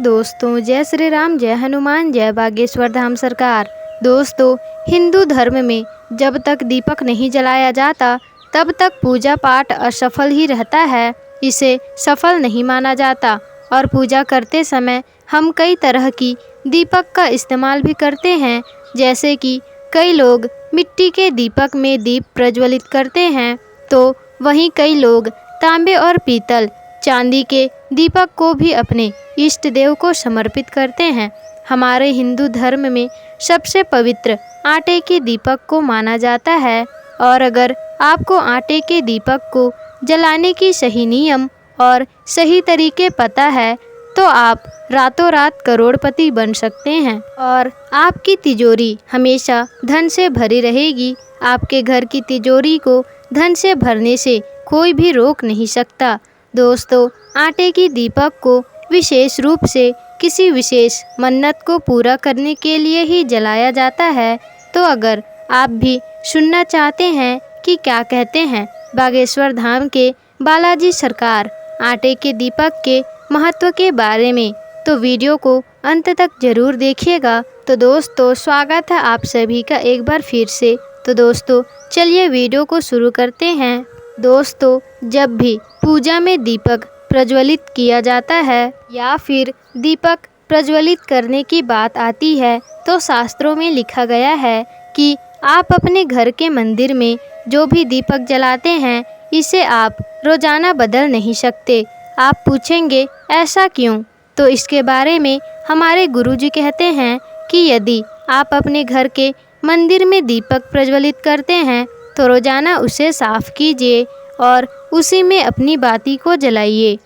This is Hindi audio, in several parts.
दोस्तों, जय श्री राम, जय हनुमान, जय बागेश्वर धाम सरकार। दोस्तों, हिंदू धर्म में जब तक दीपक नहीं जलाया जाता तब तक पूजा पाठ असफल ही रहता है। इसे सफल नहीं माना जाता और पूजा करते समय हम कई तरह की दीपक का इस्तेमाल भी करते हैं। जैसे कि कई लोग मिट्टी के दीपक में दीप प्रज्वलित करते हैं, तो वहीं कई लोग तांबे और पीतल, चांदी के दीपक को भी अपने इष्ट देव को समर्पित करते हैं। हमारे हिंदू धर्म में सबसे पवित्र आटे के दीपक को माना जाता है, और अगर आपको आटे के दीपक को जलाने की सही नियम और सही तरीके पता है तो आप रातों रात करोड़पति बन सकते हैं और आपकी तिजोरी हमेशा धन से भरी रहेगी। आपके घर की तिजोरी को धन से भरने से कोई भी रोक नहीं सकता। दोस्तों, आटे की दीपक को विशेष रूप से किसी विशेष मन्नत को पूरा करने के लिए ही जलाया जाता है। तो अगर आप भी सुनना चाहते हैं कि क्या कहते हैं बागेश्वर धाम के बालाजी सरकार आटे के दीपक के महत्व के बारे में, तो वीडियो को अंत तक जरूर देखिएगा। तो दोस्तों, स्वागत है आप सभी का एक बार फिर से। तो दोस्तों, चलिए वीडियो को शुरू करते हैं। दोस्तों, जब भी पूजा में दीपक प्रज्वलित किया जाता है या फिर दीपक प्रज्वलित करने की बात आती है तो शास्त्रों में लिखा गया है कि आप अपने घर के मंदिर में जो भी दीपक जलाते हैं इसे आप रोजाना बदल नहीं सकते। आप पूछेंगे ऐसा क्यों? तो इसके बारे में हमारे गुरुजी कहते हैं कि यदि आप अपने घर के मंदिर में दीपक प्रज्वलित करते हैं तो रोजाना उसे साफ कीजिए और उसी में अपनी बाती को जलाइए।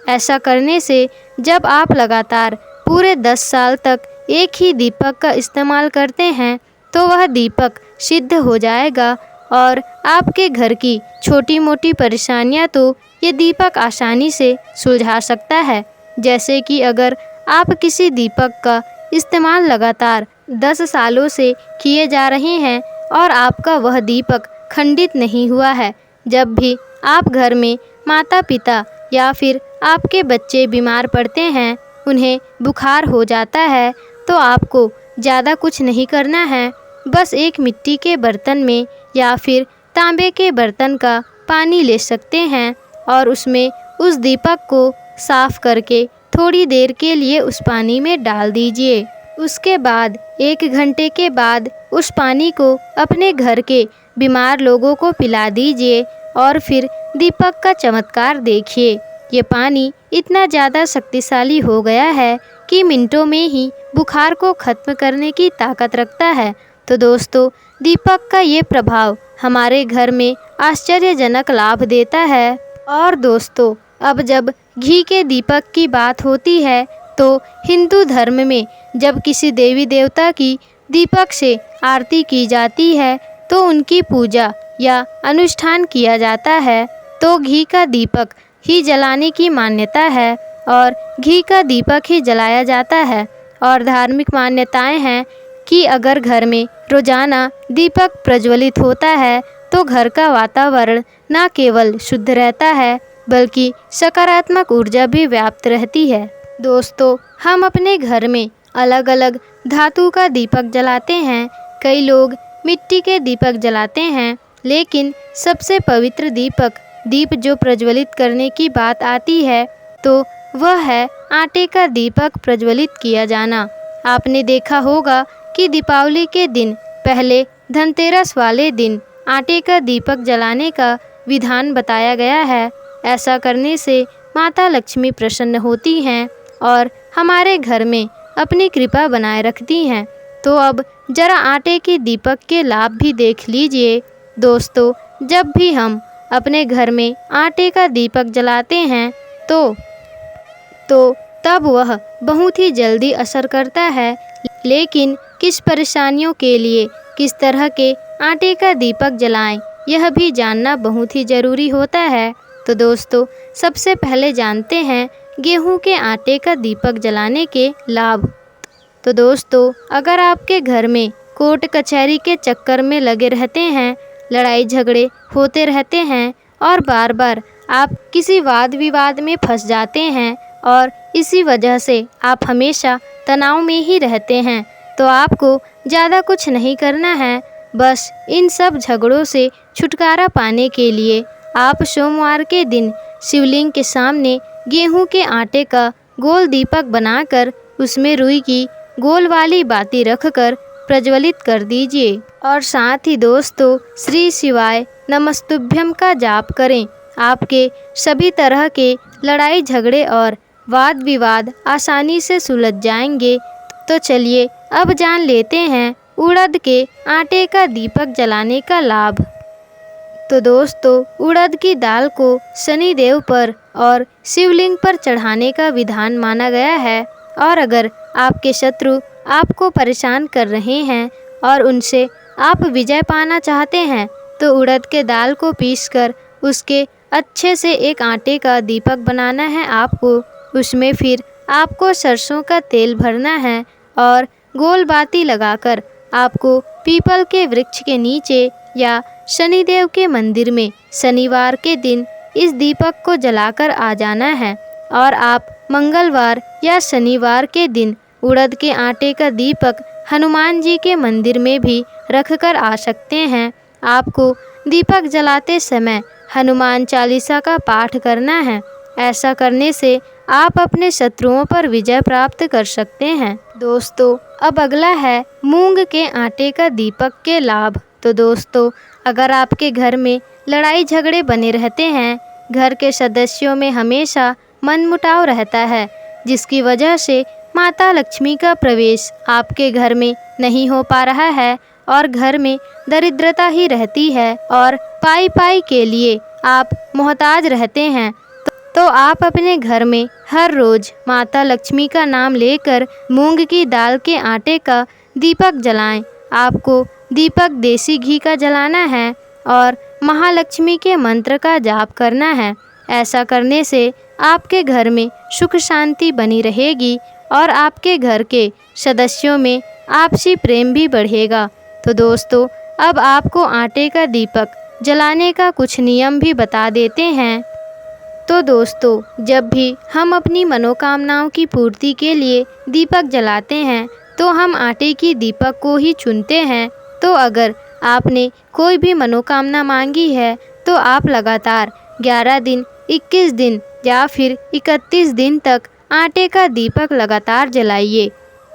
ऐसा करने से जब आप लगातार पूरे 10 साल तक एक ही दीपक का इस्तेमाल करते हैं तो वह दीपक सिद्ध हो जाएगा और आपके घर की छोटी मोटी परेशानियां तो ये दीपक आसानी से सुलझा सकता है। जैसे कि अगर आप किसी दीपक का इस्तेमाल लगातार 10 सालों से किए जा रहे हैं और आपका वह दीपक खंडित नहीं हुआ है, जब भी आप घर में माता पिता या फिर आपके बच्चे बीमार पड़ते हैं, उन्हें बुखार हो जाता है, तो आपको ज़्यादा कुछ नहीं करना है। बस एक मिट्टी के बर्तन में या फिर तांबे के बर्तन का पानी ले सकते हैं और उसमें उस दीपक को साफ करके थोड़ी देर के लिए उस पानी में डाल दीजिए। उसके बाद 1 घंटे के बाद उस पानी को अपने घर के बीमार लोगों को पिला दीजिए और फिर दीपक का चमत्कार देखिए। ये पानी इतना ज़्यादा शक्तिशाली हो गया है कि मिनटों में ही बुखार को ख़त्म करने की ताकत रखता है। तो दोस्तों, दीपक का ये प्रभाव हमारे घर में आश्चर्यजनक लाभ देता है। और दोस्तों, अब जब घी के दीपक की बात होती है तो हिंदू धर्म में जब किसी देवी देवता की दीपक से आरती की जाती है तो उनकी पूजा या अनुष्ठान किया जाता है, तो घी का दीपक ही जलाने की मान्यता है और घी का दीपक ही जलाया जाता है। और धार्मिक मान्यताएं हैं कि अगर घर में रोजाना दीपक प्रज्वलित होता है तो घर का वातावरण न केवल शुद्ध रहता है बल्कि सकारात्मक ऊर्जा भी व्याप्त रहती है। दोस्तों, हम अपने घर में अलग अलग धातु का दीपक जलाते हैं। कई लोग मिट्टी के दीपक जलाते हैं, लेकिन सबसे पवित्र दीप जो प्रज्वलित करने की बात आती है तो वह है आटे का दीपक प्रज्वलित किया जाना। आपने देखा होगा कि दीपावली के दिन पहले धनतेरस वाले दिन आटे का दीपक जलाने का विधान बताया गया है। ऐसा करने से माता लक्ष्मी प्रसन्न होती हैं और हमारे घर में अपनी कृपा बनाए रखती हैं। तो अब जरा आटे के दीपक के लाभ भी देख लीजिए। दोस्तों, जब भी हम अपने घर में आटे का दीपक जलाते हैं तो तब वह बहुत ही जल्दी असर करता है, लेकिन किस परेशानियों के लिए किस तरह के आटे का दीपक जलाएं, यह भी जानना बहुत ही ज़रूरी होता है। तो दोस्तों, सबसे पहले जानते हैं गेहूं के आटे का दीपक जलाने के लाभ। तो दोस्तों, अगर आपके घर में कोर्ट कचहरी के चक्कर में लगे रहते हैं, लड़ाई झगड़े होते रहते हैं और बार बार आप किसी वाद विवाद में फंस जाते हैं, और इसी वजह से आप हमेशा तनाव में ही रहते हैं। तो आपको ज़्यादा कुछ नहीं करना है, बस इन सब झगड़ों से छुटकारा पाने के लिए आप सोमवार के दिन शिवलिंग के सामने गेहूं के आटे का गोल दीपक बनाकर उसमें रुई की गोल वाली बाती रखकर प्रज्वलित कर दीजिए। और साथ ही दोस्तों श्री शिवाय नमस्तुभ्यम का जाप करें। आपके सभी तरह के लड़ाई झगड़े और वाद विवाद आसानी से सुलझ जाएंगे। तो चलिए अब जान लेते हैं उड़द के आटे का दीपक जलाने का लाभ। तो दोस्तों उड़द की दाल को शनि देव पर और शिवलिंग पर चढ़ाने का विधान माना गया है। और अगर आपके शत्रु आपको परेशान कर रहे हैं और उनसे आप विजय पाना चाहते हैं तो उड़द के दाल को पीसकर उसके अच्छे से एक आटे का दीपक बनाना है आपको। उसमें फिर आपको सरसों का तेल भरना है और गोल बाती लगाकर आपको पीपल के वृक्ष के नीचे या शनिदेव के मंदिर में शनिवार के दिन इस दीपक को जलाकर आ जाना है। और आप मंगलवार या शनिवार के दिन उड़द के आटे का दीपक हनुमान जी के मंदिर में भी रखकर आ सकते हैं। आपको दीपक जलाते समय हनुमान चालीसा का पाठ करना है। ऐसा करने से आप अपने शत्रुओं पर विजय प्राप्त कर सकते हैं। दोस्तों अब अगला है मूंग के आटे का दीपक के लाभ। तो दोस्तों अगर आपके घर में लड़ाई झगड़े बने रहते हैं, घर के सदस्यों में हमेशा मनमुटाव रहता है, जिसकी वजह से माता लक्ष्मी का प्रवेश आपके घर में नहीं हो पा रहा है और घर में दरिद्रता ही रहती है और पाई पाई के लिए आप मोहताज रहते हैं, तो आप अपने घर में हर रोज़ माता लक्ष्मी का नाम लेकर मूंग की दाल के आटे का दीपक जलाएं। आपको दीपक देसी घी का जलाना है और महालक्ष्मी के मंत्र का जाप करना है। ऐसा करने से आपके घर में सुख शांति बनी रहेगी और आपके घर के सदस्यों में आपसी प्रेम भी बढ़ेगा। तो दोस्तों अब आपको आटे का दीपक जलाने का कुछ नियम भी बता देते हैं। तो दोस्तों जब भी हम अपनी मनोकामनाओं की पूर्ति के लिए दीपक जलाते हैं तो हम आटे की दीपक को ही चुनते हैं। तो अगर आपने कोई भी मनोकामना मांगी है तो आप लगातार 11 दिन, 21 दिन या फिर 31 दिन तक आटे का दीपक लगातार जलाइए।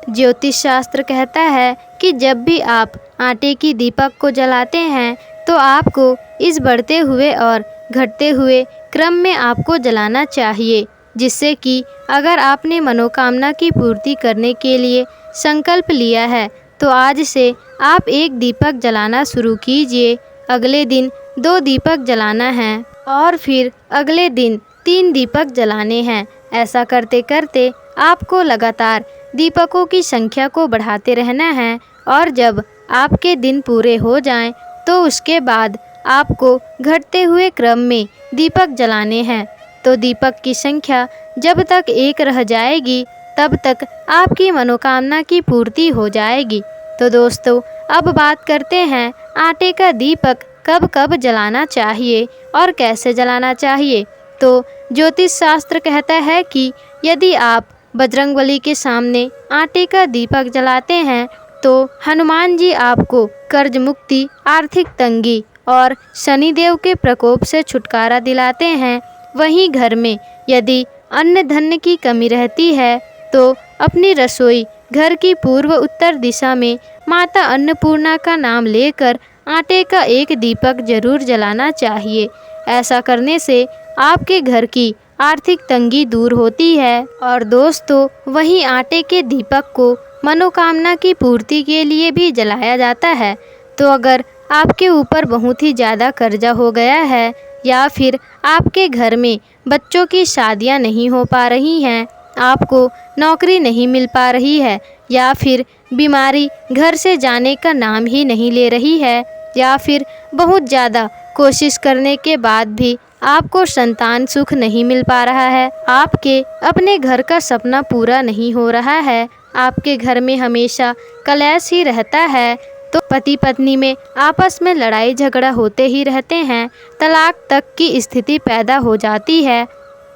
ज्योतिष शास्त्र कहता है कि जब भी आप आटे की दीपक को जलाते हैं तो आपको इस बढ़ते हुए और घटते हुए क्रम में आपको जलाना चाहिए, जिससे कि अगर आपने मनोकामना की पूर्ति करने के लिए संकल्प लिया है तो आज से आप एक दीपक जलाना शुरू कीजिए। अगले दिन 2 दीपक जलाना है और फिर अगले दिन 3 दीपक जलाने हैं। ऐसा करते करते आपको लगातार दीपकों की संख्या को बढ़ाते रहना है और जब आपके दिन पूरे हो जाएं तो उसके बाद आपको घटते हुए क्रम में दीपक जलाने हैं। तो दीपक की संख्या जब तक 1 रह जाएगी तब तक आपकी मनोकामना की पूर्ति हो जाएगी। तो दोस्तों अब बात करते हैं आटे का दीपक कब कब जलाना चाहिए और कैसे जलाना चाहिए। तो ज्योतिष शास्त्र कहता है कि यदि आप बजरंगबली के सामने आटे का दीपक जलाते हैं तो हनुमान जी आपको कर्ज मुक्ति, आर्थिक तंगी और शनिदेव के प्रकोप से छुटकारा दिलाते हैं। वहीं घर में यदि अन्न धन की कमी रहती है तो अपनी रसोई घर की पूर्व उत्तर दिशा में माता अन्नपूर्णा का नाम लेकर आटे का एक दीपक जरूर जलाना चाहिए। ऐसा करने से आपके घर की आर्थिक तंगी दूर होती है। और दोस्तों वहीं आटे के दीपक को मनोकामना की पूर्ति के लिए भी जलाया जाता है। तो अगर आपके ऊपर बहुत ही ज़्यादा कर्जा हो गया है या फिर आपके घर में बच्चों की शादियां नहीं हो पा रही हैं, आपको नौकरी नहीं मिल पा रही है या फिर बीमारी घर से जाने का नाम ही नहीं ले रही है या फिर बहुत ज़्यादा कोशिश करने के बाद भी आपको संतान सुख नहीं मिल पा रहा है, आपके अपने घर का सपना पूरा नहीं हो रहा है, आपके घर में हमेशा कलेश ही रहता है, तो पति पत्नी में आपस में लड़ाई झगड़ा होते ही रहते हैं, तलाक तक की स्थिति पैदा हो जाती है,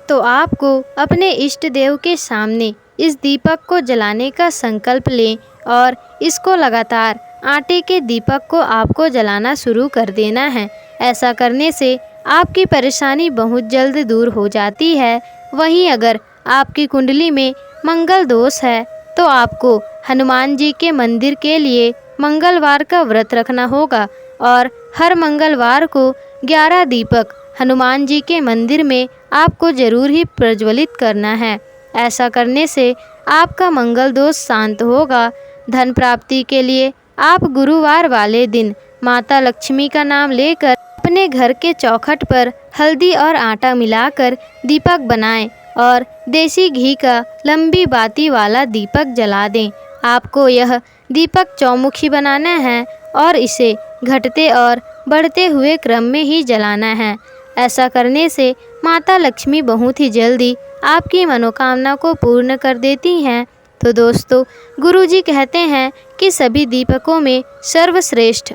तो आपको अपने इष्ट देव के सामने इस दीपक को जलाने का संकल्प लें और इसको लगातार आटे के दीपक को आपको जलाना शुरू कर देना है। ऐसा करने से आपकी परेशानी बहुत जल्द दूर हो जाती है। वहीं अगर आपकी कुंडली में मंगल दोष है तो आपको हनुमान जी के मंदिर के लिए मंगलवार का व्रत रखना होगा और हर मंगलवार को 11 दीपक हनुमान जी के मंदिर में आपको जरूर ही प्रज्वलित करना है। ऐसा करने से आपका मंगल दोष शांत होगा। धन प्राप्ति के लिए आप गुरुवार वाले दिन माता लक्ष्मी का नाम लेकर अपने घर के चौखट पर हल्दी और आटा मिलाकर दीपक बनाएं और देसी घी का लंबी बाती वाला दीपक जला दें। आपको यह दीपक चौमुखी बनाना है और इसे घटते और बढ़ते हुए क्रम में ही जलाना है। ऐसा करने से माता लक्ष्मी बहुत ही जल्दी आपकी मनोकामना को पूर्ण कर देती हैं। तो दोस्तों, गुरुजी कहते हैं कि सभी दीपकों में सर्वश्रेष्ठ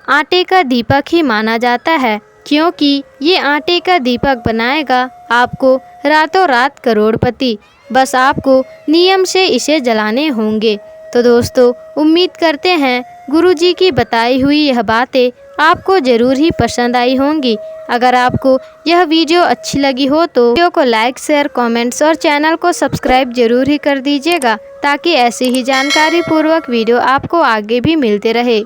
आटे का दीपक ही माना जाता है, क्योंकि ये आटे का दीपक बनाएगा आपको रातों रात करोड़पति। बस आपको नियम से इसे जलाने होंगे। तो दोस्तों, उम्मीद करते हैं गुरुजी की बताई हुई यह बातें आपको ज़रूर ही पसंद आई होंगी। अगर आपको यह वीडियो अच्छी लगी हो तो वीडियो को लाइक, शेयर, कमेंट्स और चैनल को सब्सक्राइब जरूर ही कर दीजिएगा, ताकि ऐसी ही जानकारी पूर्वक वीडियो आपको आगे भी मिलते रहे।